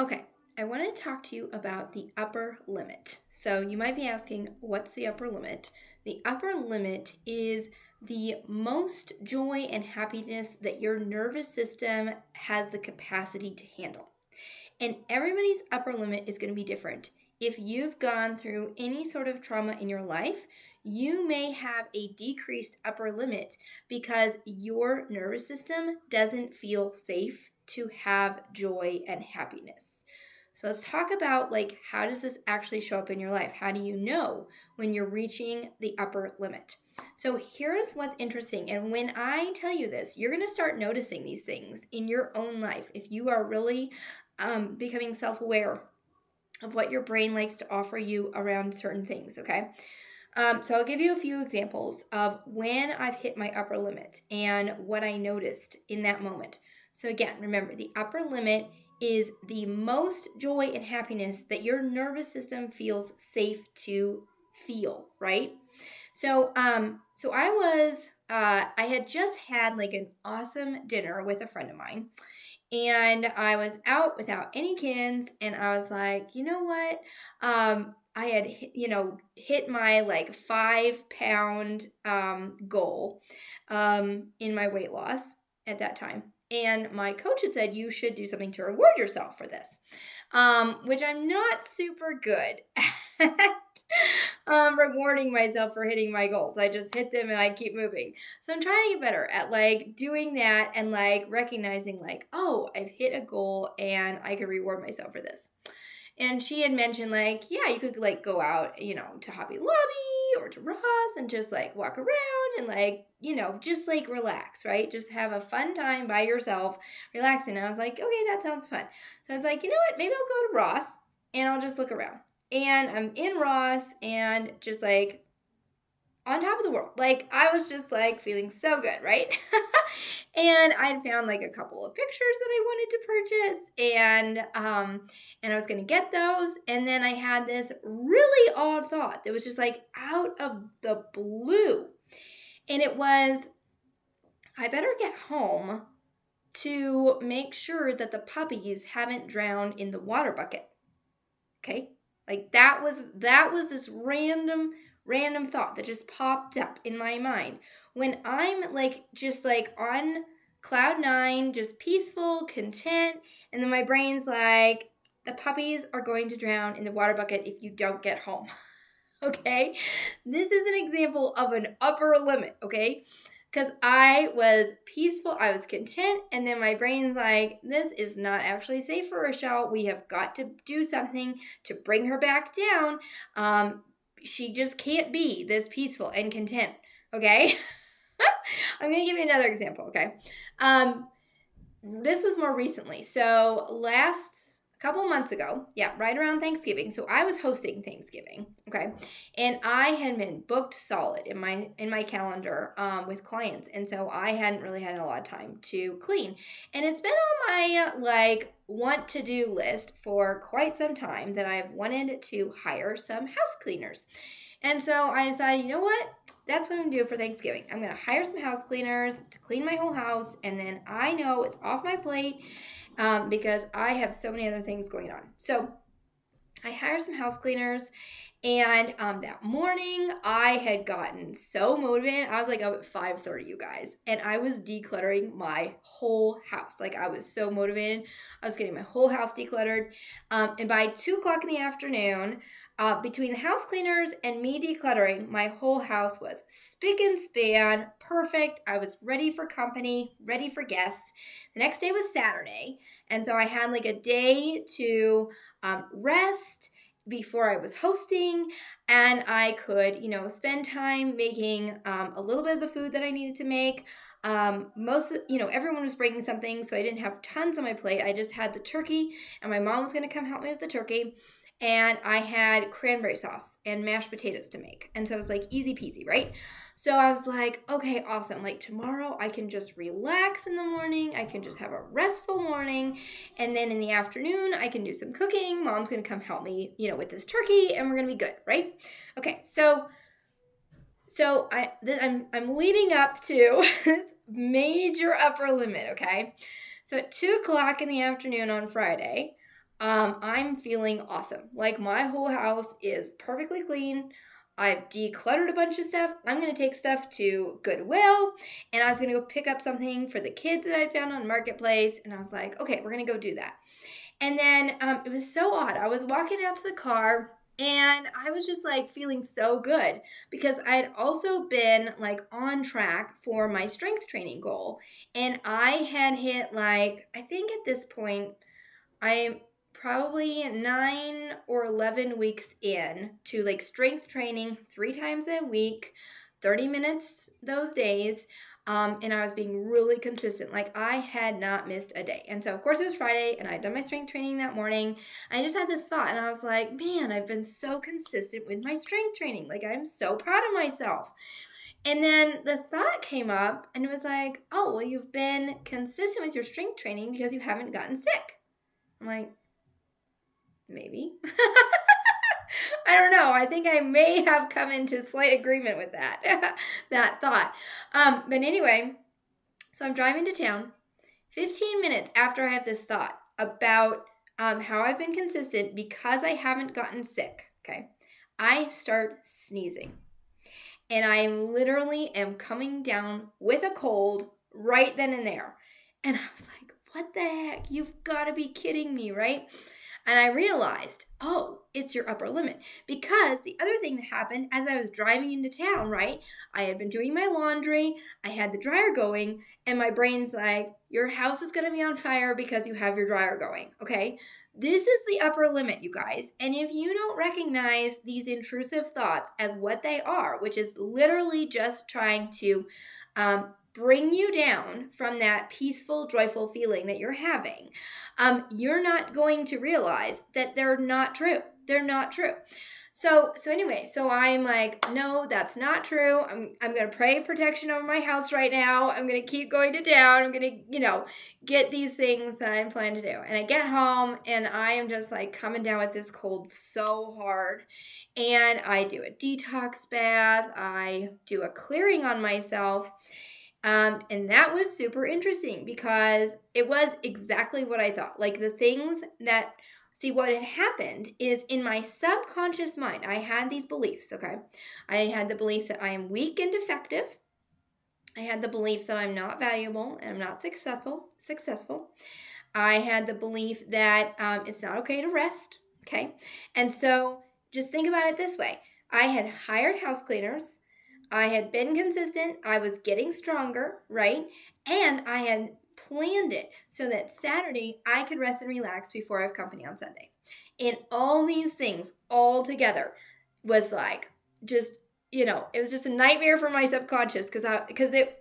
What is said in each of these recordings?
Okay, I want to talk to you about the upper limit. So you might be asking, what's the upper limit? The upper limit is the most joy and happiness that your nervous system has the capacity to handle. And everybody's upper limit is going to be different. If you've gone through any sort of trauma in your life, you may have a decreased upper limit because your nervous system doesn't feel safe to have joy and happiness. So let's talk about how does this actually show up in your life? How do you know when you're reaching the upper limit? So here's what's interesting. And when I tell you this, you're going to start noticing these things in your own life. If you are really becoming self-aware of what your brain likes to offer you around certain things, okay? So I'll give you a few examples of when I've hit my upper limit and what I noticed in that moment. So again, remember, the upper limit is the most joy and happiness that your nervous system feels safe to feel, right? So I had just had an awesome dinner with a friend of mine, and I was out without any kids, and I was like, you know what? I had hit my 5 pound goal in my weight loss at that time. And my coach had said, you should do something to reward yourself for this, which I'm not super good at rewarding myself for hitting my goals. I just hit them and I keep moving. So I'm trying to get better at doing that and recognizing oh, I've hit a goal and I can reward myself for this. And she had mentioned yeah, you could go out, to Hobby Lobby or to Ross and just walk around and just relax, right? Just have a fun time by yourself, relaxing. And I was like, okay, that sounds fun. So I was like, you know what? Maybe I'll go to Ross and I'll just look around. And I'm in Ross and just on top of the world. I was just feeling so good, right? And I'd found a couple of pictures that I wanted to purchase, and I was going to get those. And then I had this really odd thought that was just out of the blue. And it was, I better get home to make sure that the puppies haven't drowned in the water bucket. Okay? That was this random thought that just popped up in my mind when I'm just on cloud 9, just peaceful, content, and then my brain's the puppies are going to drown in the water bucket if you don't get home. Okay? This is an example of an upper limit, okay? Because I was peaceful, I was content, and then my brain's this is not actually safe for Rochelle. We have got to do something to bring her back down. She just can't be this peaceful and content, okay? I'm going to give you another example, okay? This was more recently. So a couple months ago, right around Thanksgiving. So I was hosting Thanksgiving, okay? And I had been booked solid in my calendar with clients. And so I hadn't really had a lot of time to clean. And it's been on my want to do list for quite some time that I've wanted to hire some house cleaners. And so I decided, you know what? That's what I'm going to do for Thanksgiving. I'm going to hire some house cleaners to clean my whole house. And then I know it's off my plate because I have so many other things going on. So I hired some house cleaners, and that morning I had gotten so motivated. I was up at 5:30, you guys, and I was decluttering my whole house. I was so motivated. I was getting my whole house decluttered, and by 2:00 in the afternoon, between the house cleaners and me decluttering, my whole house was spick and span, perfect. I was ready for company, ready for guests. The next day was Saturday, and so I had a day to rest before I was hosting, and I could, spend time making a little bit of the food that I needed to make. Everyone was bringing something, so I didn't have tons on my plate. I just had the turkey, and my mom was going to come help me with the turkey. And I had cranberry sauce and mashed potatoes to make. And so it was easy peasy, right? So I was okay, awesome. Tomorrow I can just relax in the morning. I can just have a restful morning. And then in the afternoon, I can do some cooking. Mom's going to come help me, with this turkey, and we're going to be good, right? Okay, so I'm leading up to this major upper limit, okay? So at 2:00 in the afternoon on Friday, I'm feeling awesome. Like my whole house is perfectly clean. I've decluttered a bunch of stuff. I'm going to take stuff to Goodwill, and I was going to go pick up something for the kids that I found on Marketplace. And I was like, okay, we're going to go do that. And then it was so odd. I was walking out to the car, and I was just like feeling so good because I had also been like on track for my strength training goal. And I had hit like, I think at this point, I'm probably 9 or 11 weeks in to like strength training 3 times a week, 30 minutes those days. And I was being really consistent. Like I had not missed a day. And so of course it was Friday and I had done my strength training that morning. I just had this thought and I was like, man, I've been so consistent with my strength training. Like I'm so proud of myself. And then the thought came up and it was like, oh, well, you've been consistent with your strength training because you haven't gotten sick. I'm like, maybe. I don't know. I think I may have come into slight agreement with that, that thought. But anyway, so I'm driving to town 15 minutes after I have this thought about how I've been consistent because I haven't gotten sick. Okay. I start sneezing and I literally am coming down with a cold right then and there. And I was like, what the heck? You've got to be kidding me, right? And I realized, oh, it's your upper limit. Because the other thing that happened as I was driving into town, right? I had been doing my laundry, I had the dryer going, and my brain's like, your house is going to be on fire because you have your dryer going, okay? This is the upper limit, you guys. And if you don't recognize these intrusive thoughts as what they are, which is literally just trying to bring you down from that peaceful, joyful feeling that you're having, you're not going to realize that they're not true. They're not true. So anyway, so I'm like, no, that's not true. I'm going to pray protection over my house right now. I'm going to keep going to town. I'm going to, get these things that I'm planning to do. And I get home and I am just like coming down with this cold so hard. And I do a detox bath. I do a clearing on myself. And that was super interesting because it was exactly what I thought. Like the things that, see, what had happened is in my subconscious mind, I had these beliefs, okay? I had the belief that I am weak and defective. I had the belief that I'm not valuable and I'm not successful. I had the belief that it's not okay to rest, okay? And so just think about it this way. I had hired house cleaners. I had been consistent. I was getting stronger, right? And I had planned it so that Saturday I could rest and relax before I have company on Sunday. And all these things all together was like just, it was just a nightmare for my subconscious because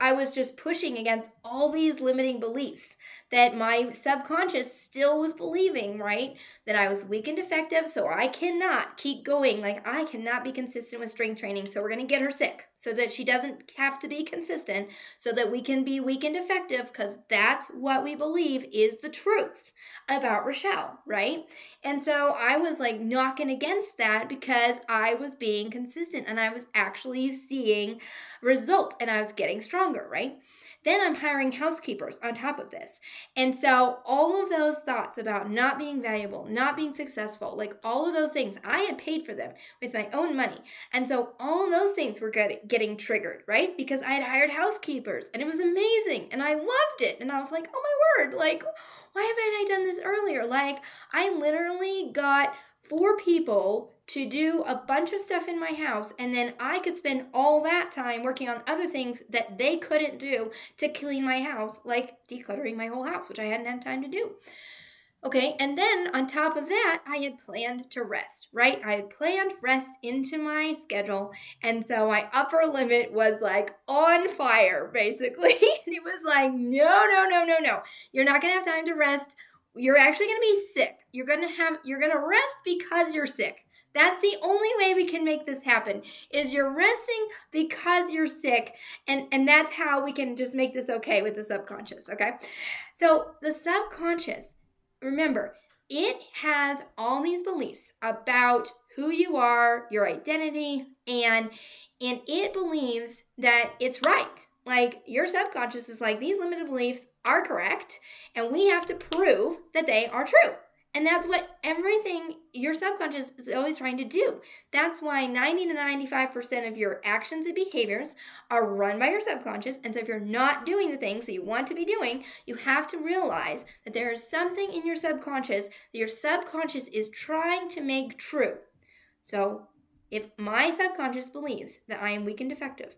I was just pushing against all these limiting beliefs that my subconscious still was believing, right? That I was weak and defective, so I cannot keep going. Like, I cannot be consistent with strength training, so we're going to get her sick so that she doesn't have to be consistent, so that we can be weak and defective, because that's what we believe is the truth about Rochelle, right? And so I was like knocking against that because I was being consistent and I was actually seeing results and I was getting stronger, right? Then I'm hiring housekeepers on top of this. And so all of those thoughts about not being valuable, not being successful, like all of those things, I had paid for them with my own money. And so all of those things were getting triggered, right? Because I had hired housekeepers and it was amazing and I loved it. And I was like, oh my word, like, why haven't I done this earlier? Like, I literally got 4 people to do a bunch of stuff in my house, and then I could spend all that time working on other things that they couldn't do to clean my house, like decluttering my whole house, which I hadn't had time to do. Okay, and then on top of that, I had planned to rest, right? I had planned rest into my schedule, and so my upper limit was like on fire, basically. And it was like, no. You're not going to have time to rest. You're actually going to be sick. You're going to rest because you're sick. That's the only way we can make this happen, is you're resting because you're sick, and that's how we can just make this okay with the subconscious, okay? So the subconscious, remember, it has all these beliefs about who you are, your identity, and it believes that it's right. Like, your subconscious is like, these limited beliefs are correct, and we have to prove that they are true. And that's what everything your subconscious is always trying to do. That's why 90 to 95% of your actions and behaviors are run by your subconscious. And so if you're not doing the things that you want to be doing, you have to realize that there is something in your subconscious that your subconscious is trying to make true. So if my subconscious believes that I am weak and defective,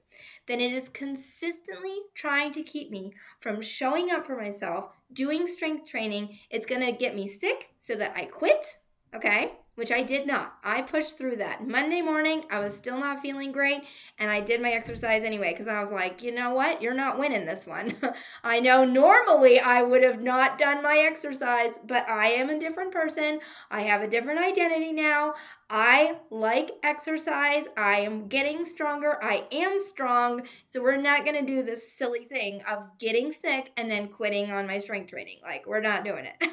then it is consistently trying to keep me from showing up for myself, doing strength training. It's going to get me sick so that I quit, okay? Which I did not. I pushed through that. Monday morning, I was still not feeling great, and I did my exercise anyway because I was like, you know what? You're not winning this one. I know normally I would have not done my exercise, but I am a different person. I have a different identity now. I like exercise. I am getting stronger. I am strong. So we're not going to do this silly thing of getting sick and then quitting on my strength training. Like, we're not doing it.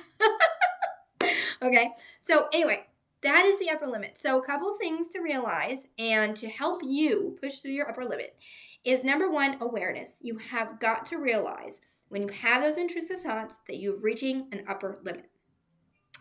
Okay. So anyway, that is the upper limit. So a couple things to realize and to help you push through your upper limit is number one, awareness. You have got to realize when you have those intrusive thoughts that you're reaching an upper limit.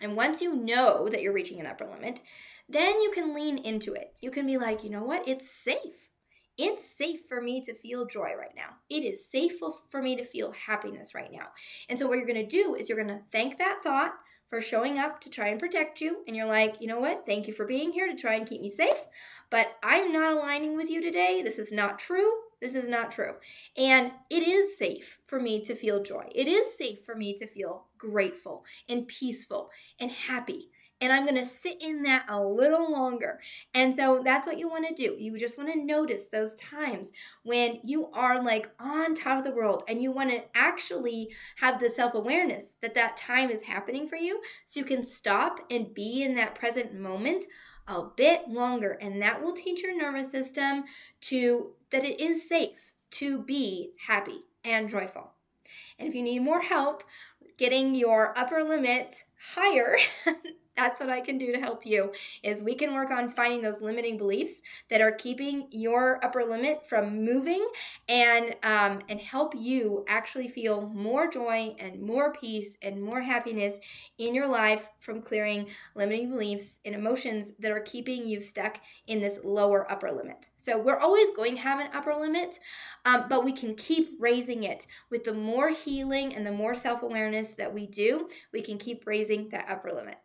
And once you know that you're reaching an upper limit, then you can lean into it. You can be like, you know what? It's safe. It's safe for me to feel joy right now. It is safe for me to feel happiness right now. And so what you're going to do is you're going to thank that thought for showing up to try and protect you. And you're like, you know what? Thank you for being here to try and keep me safe. But I'm not aligning with you today. This is not true. This is not true. And it is safe for me to feel joy. It is safe for me to feel grateful and peaceful and happy. And I'm going to sit in that a little longer. And so that's what you want to do. You just want to notice those times when you are like on top of the world and you want to actually have the self-awareness that that time is happening for you so you can stop and be in that present moment a bit longer. And that will teach your nervous system that it is safe to be happy and joyful. And if you need more help getting your upper limit higher, that's what I can do to help you, is we can work on finding those limiting beliefs that are keeping your upper limit from moving and help you actually feel more joy and more peace and more happiness in your life from clearing limiting beliefs and emotions that are keeping you stuck in this lower upper limit. So we're always going to have an upper limit, but we can keep raising it. With the more healing and the more self-awareness that we do, we can keep raising that upper limit.